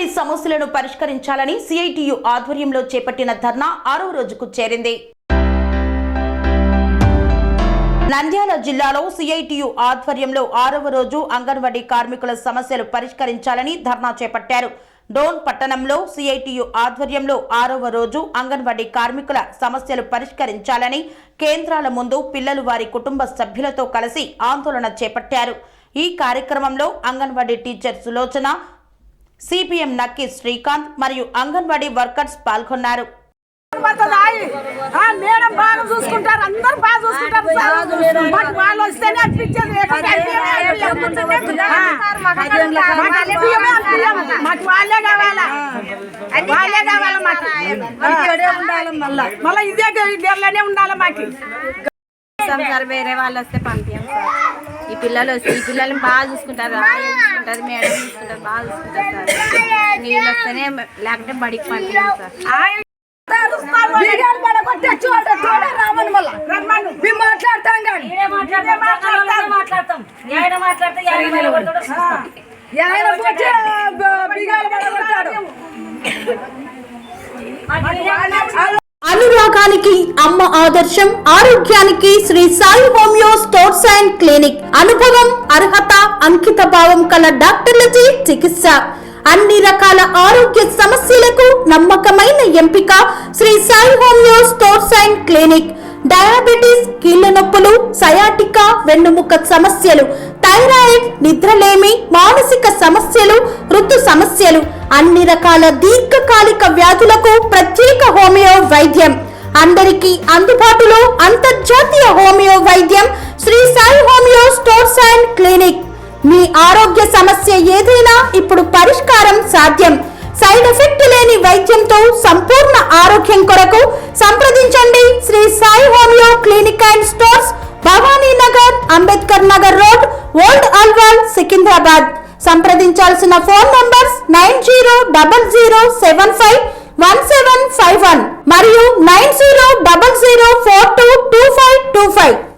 అంగన్వాడీ సమస్యలను పరిష్కరించాలని సిఐటియు ఆధ్వర్యంలో చేపట్టిన ధర్నా 6వ రోజుకు చేరింది. నంద్యాల జిల్లాలో సిఐటియు ఆధ్వర్యంలో 6వ రోజు అంగన్వాడీ కార్మికుల సమస్యలు పరిష్కరించాలని ధర్నా చేపట్టారు. డోన్ పట్టణంలో సిఐటియు ఆధ్వర్యంలో 6వ రోజు అంగన్వాడీ కార్మికుల సమస్యలు పరిష్కరించాలని కేంద్రాల ముందు పిల్లలు వారి కుటుంబ సభ్యులతో కలిసి ఆందోళన చేపట్టారు. ఈ కార్యక్రమంలో అంగన్వాడీ టీచర్ సులోచన, సిపిఎం నక్కి శ్రీకాంత్ మరియు అంగన్వాడీ వర్కర్స్ పాల్గొన్నారు. మేడం బాగా చూసుకుంటారు, అందరూ బాగా చూసుకుంటారు. వాళ్ళు వస్తేనే అనిపించేది మాకు వాళ్ళే కావాలా, వాళ్ళే కావాలా మాకు. మళ్ళీ ఇదే గేర్లోనే ఉండాలి మాకు. సార్ వేరే వాళ్ళు వస్తే పంపించాం సార్. ఈ పిల్లలు వస్తే ఈ పిల్లల్ని బాగా చూసుకుంటారు, చూసుకుంటారు, మేడం చూసుకుంటారు, బాగా చూసుకుంటారు సార్. నీళ్ళు వస్తేనే లేకపోతే బడికి పంపించాం సార్. అనురాగానికి అమ్మ ఆదర్శం, ఆరోగ్యానికి Shri Sai homeo stores and clinic. అనుభవం, అర్హత, అంకిత భావం కల డాక్టర్లచే చికిత్స. అన్ని రకాల ఆరోగ్య సమస్యలకు నమ్మకమైన ఎంపిక Shri Sai homeo stores and clinic. Diabetes, కీళ్ల నొప్పులు, సయాటికా, వెన్నుముక సమస్యలు, థైరాయిడ్, నిద్రలేమి, మానసిక సమస్యలు, ఋతు సమస్యలు, అన్ని రకాల దీర్ఘకాలిక వ్యాధులకు ప్రత్యేక హోమియో వైద్యం. అందరికీ అందుబాటులో అంతర్జాతీయ హోమియో వైద్యం Shri Sai homeo stores and clinic. మీ ఆరోగ్య సమస్య ఏదైనా ఇప్పుడు పరిష్కారం సాధ్యం. సైడ్ ఎఫెక్ట్ లేని వైద్యంతో సంపూర్ణ ఆరోగ్యం కొరకు సంప్రదించండి Shri Sai homeo clinic and stores, Bhavani Nagar, Ambedkar Nagar road, old Alwal, Secunderabad. సంప్రదించాల్సిన ఫోన్ నంబర్స్ 9000751751 మరియు 9000422525.